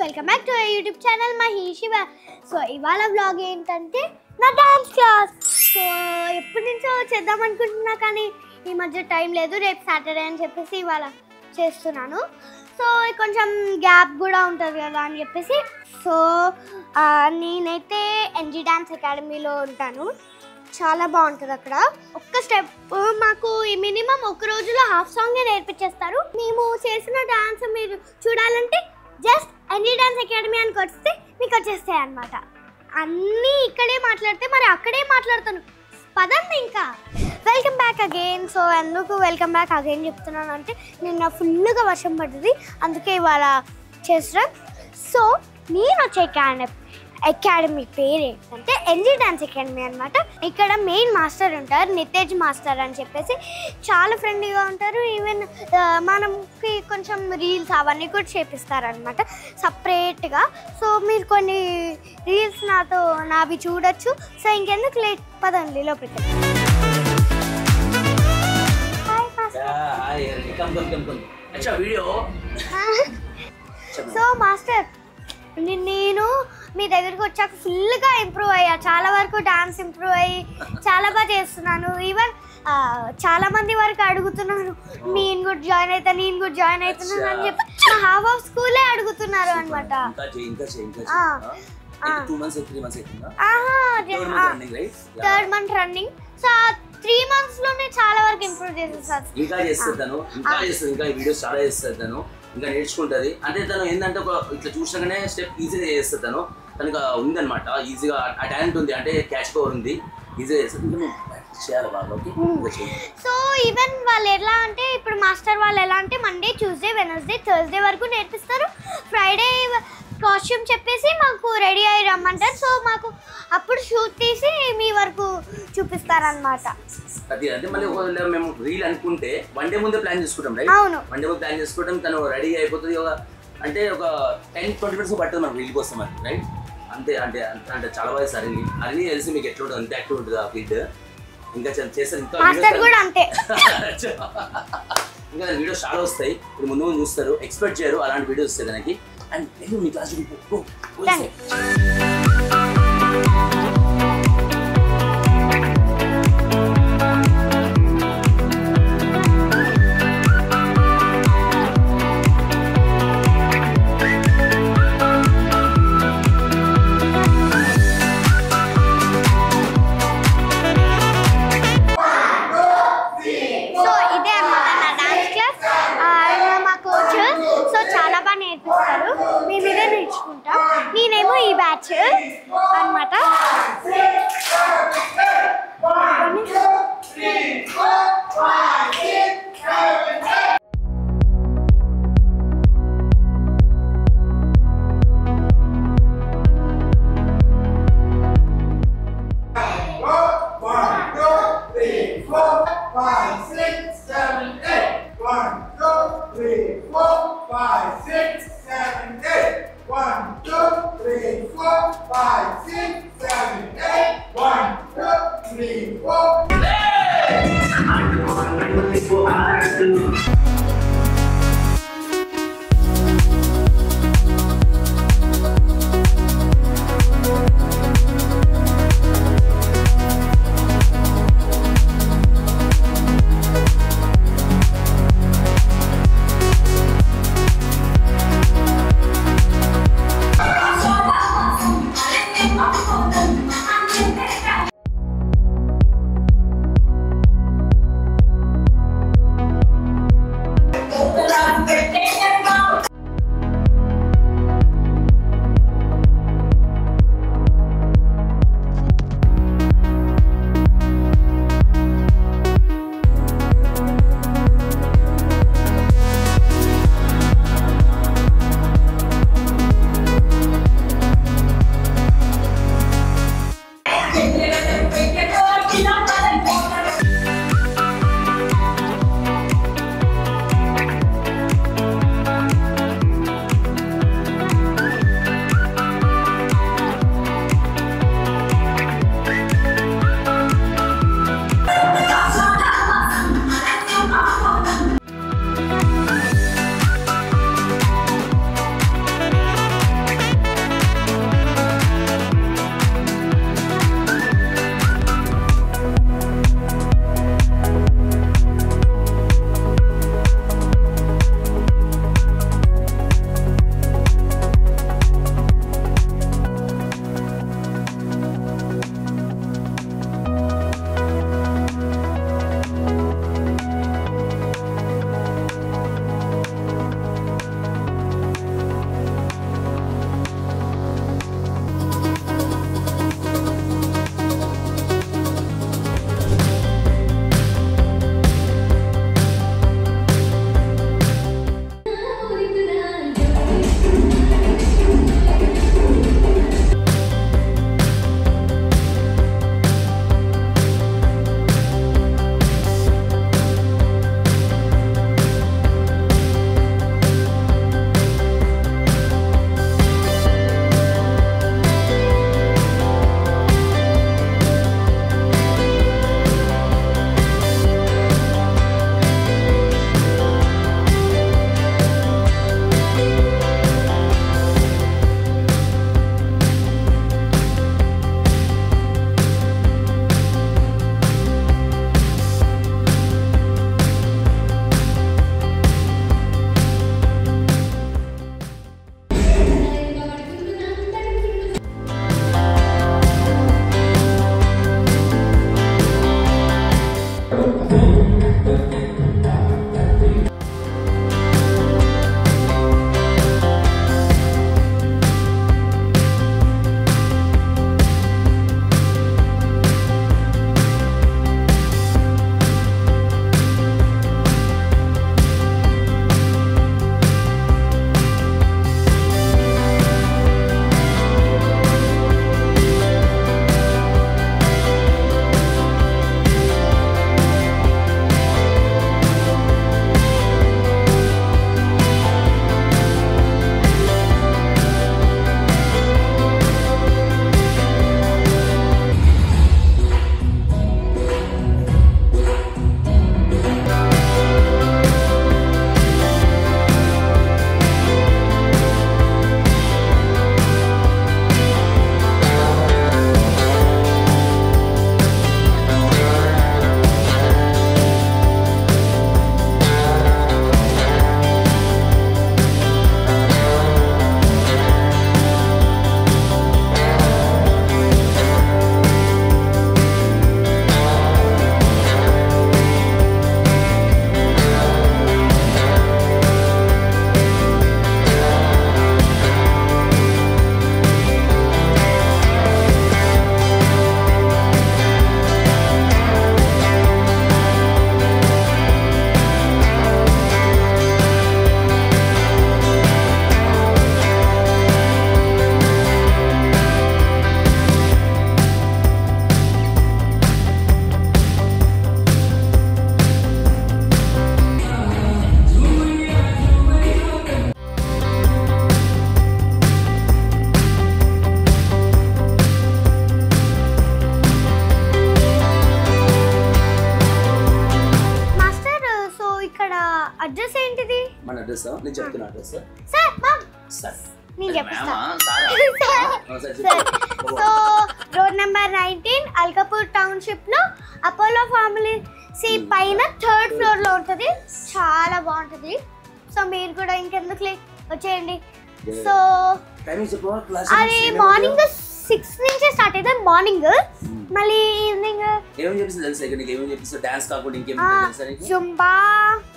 Welcome back to YouTube channel Maheshiva. So ఇవాళ vlog ఏంటంటే నా డాన్స్ క్లాస్. సో ఎప్పటి నుంచో చేద్దాం అనుకుంటున్నా కానీ ఈ మధ్య టైం లేదు. రేపు సాటర్డే అని చెప్పేసి ఇవాళ చేస్తున్నాను. సో కొంచెం గ్యాప్ కూడా ఉంటుంది కదా అని చెప్పేసి. సో నేనైతే ఎన్జీ డాన్స్ అకాడమీలో ఉంటాను. చాలా బాగుంటుంది అక్కడ. ఒక్క స్టెప్ మాకు మినిమం ఒక రోజులో హాఫ్ సాంగే నేర్పించేస్తారు. మేము చేసిన డాన్స్ మీరు చూడాలంటే జస్ట్ ఎన్జీ డాన్స్ అకాడమీ అని వస్తే మీకు వచ్చేస్తాయి అన్నమాట. అన్నీ ఇక్కడే మాట్లాడితే మరి అక్కడే మాట్లాడతాను. పదండి ఇంకా. Welcome back again. సో ఎందుకు వెల్కమ్ బ్యాక్ అగైన్ చెప్తున్నాను అంటే నిన్న ఫుల్గా వర్షం పడుతుంది, అందుకే ఇవాళ చేస్తాం. సో నేను వచ్చే అకాడమీ పేరు ఏంటంటే ఎన్జీ డాన్స్ అకాడమీ అనమాట. ఇక్కడ మెయిన్ మాస్టర్ ఉంటారు, నితేజ్ మాస్టర్ అని చెప్పేసి. చాలా ఫ్రెండ్లీగా ఉంటారు. ఈవెన్ మనకి కొంచెం రీల్స్ అవన్నీ కూడా చేపిస్తారనమాట సపరేట్గా. సో మీరు కొన్ని రీల్స్ నావి చూడొచ్చు. సో ఇంకెందుకు లేట్, పదండి లోపలికి. సో మాస్టర్ నేను మీ దగ్గరికి వచ్చాక ఫుల్గా ఇంప్రూవ్ అయ్యా. చాలా వరకు డాన్స్ ఇంప్రూవ్ అయ్యి చాలా బాగా చేస్తున్నాను. ఈవెన్ చాలా మంది వరకు అడుగుతున్నారు నేను కూడా జాయిన్ అవుతున్నాను అని చెప్పి నా హాఫ్ ఆఫ్ స్కూలే అడుగుతున్నారు అనమాట. Third month running. So 3 months లోనే చాలా వరకు ఇంప్రూవ్ చేసేసాను. ఇంకా నేర్చుకుంటుంది. అంటే తను ఏంటంటే ఒక ఇట్లా చూసినాకనే స్టెప్ ఈజీగా చేస్తుంది. తనకు ఉందన్నమాట, ఈజీగా ఆ టాలెంట్ ఉంది, అంటే క్యాచ్ పవర్ ఉంది, ఈజీగా చేస్తుంది. సో ఈవెన్ వాళ్ళు ఎలా అంటే ఇప్పుడు మాస్టర్ వాళ్ళు ఎలా అంటే మండే, ట్యూస్డే, వెనస్డే, థర్స్డే వరకు నేర్పిస్తారు. ఫ్రైడే కాస్ట్యూమ్ చెప్పేసి మాకు రెడీ అయ్యి రమ్మంటారు. సో మాకు అప్పుడు షూట్ తీసి మీ వరకు చూపిస్తారనమాట. అది అంటే మళ్ళీ ఒకవేళ మేము రీల్ అనుకుంటే వన్ డే ముందే ప్లాన్ చేసుకుంటాం, రైట్? అవును, వన్ డే ముందు ప్లాన్ చేసుకుంటాం. తను రెడీ అయిపోతుంది. అంటే ఒక 10-20 minutes పడుతుంది మనకు రీల్ కోసం, రైట్? అంతే. అంటే అంటే చాలా బాగా సార్ అన్నీ తెలిసి మీకు ఎట్లా ఉంటుంది, అంతే యాక్టివ్ ఉంటుంది ఆ కిడ్. ఇంకా చేస్తారు, ఇంకా కూడా అంతే. ఇంకా వీడియోస్ చాలా వస్తాయి. ఇప్పుడు ముందు ముందు చూస్తారు, ఎక్స్పెక్ట్ చేయరు అలాంటి వీడియోస్ వస్తాయి దానికి. అండ్ మీ క్లాస్ నేనేమో ఈ బ్యాచ్ అన్నమాట. కదా సార్ సార్ మామ్ సార్ నేను చెప్తా చెప్పు so road number 19 Alkapur township లో అపోలో ఫార్మసీ పైన 3rd ఫ్లోర్ లో ఉంటుంది. చాలా బాగుంటుంది. సో మీరు కూడా ఇంకెందుకు వచ్చేయండి. సో టైమింగ్ చెప్పు అది మార్నింగ్ 6 నుంచే స్టార్ట్ అవుతుంది మార్నింగ్. మళ్ళీ ఈవినింగ్ ఏమేమి చెప్పిస్తుంది తెలుసా? ఇక్కడ నీకు ఏమేమి చెప్పిస్తుంది? డాన్స్ కాకుండా ఇంకేం తెలుసా నీకు? జుంబా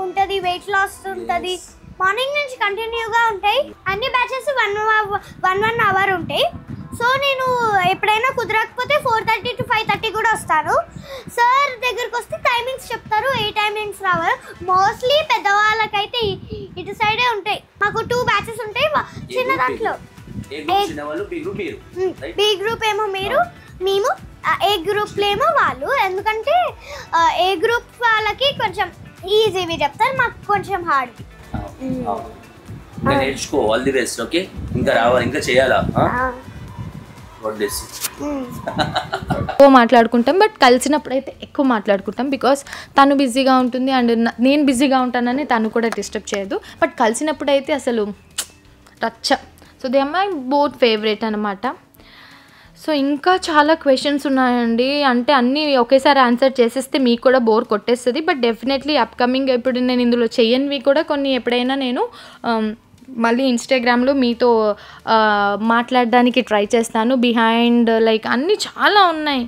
ఉంటుంది, వెయిట్ లాస్ ఉంటుంది. మార్నింగ్ నుంచి కంటిన్యూగా ఉంటాయి. అన్ని బ్యాచెస్ 1 అవర్ ఉంటాయి. సో నేను ఎప్పుడైనా కుదరకపోతే 4:30 to 5:30 కూడా వస్తాను. సార్ దగ్గరకు వస్తే టైమింగ్స్ చెప్తారు. ఏ టైమింగ్స్ రావాలి. మోస్ట్లీ పెద్దవాళ్ళకైతే ఇటు సైడే ఉంటాయి. మాకు 2 బ్యాచెస్ ఉంటాయి చిన్న దాంట్లో. బి గ్రూప్ ఏమో మేము, ఏ గ్రూప్ ఏమో వాళ్ళు. ఎందుకంటే ఏ గ్రూప్ వాళ్ళకి కొంచెం ఈజీవి చెప్తారు, మాకు కొంచెం హార్డ్. ఇంకా నేర్చుకో. All the best. ఓకే, ఇంకా రావాలి, ఇంకా చేయాలా? ఎక్కువ మాట్లాడుకుంటాం, బట్ కలిసినప్పుడు అయితే ఎక్కువ మాట్లాడుకుంటాం. బికాస్ తను బిజీగా ఉంటుంది అండ్ నేను బిజీగా ఉంటానని తను కూడా డిస్టర్బ్ చేయదు. బట్ కలిసినప్పుడు అయితే అసలు రచ్చ. So they are my both favourite అనమాట. సో ఇంకా చాలా క్వశ్చన్స్ ఉన్నాయండి. అంటే అన్నీ ఒకేసారి ఆన్సర్ చేసేస్తే మీకు కూడా బోర్ కొట్టేస్తుంది. బట్ డెఫినెట్లీ అప్కమింగ్ ఇప్పుడు నేను ఇందులో చెయ్యనివి కూడా కొన్ని ఎప్పుడైనా నేను మళ్ళీ ఇన్స్టాగ్రామ్లో మీతో మాట్లాడడానికి ట్రై చేస్తాను. బిహైండ్ లైక్ అన్నీ చాలా ఉన్నాయి.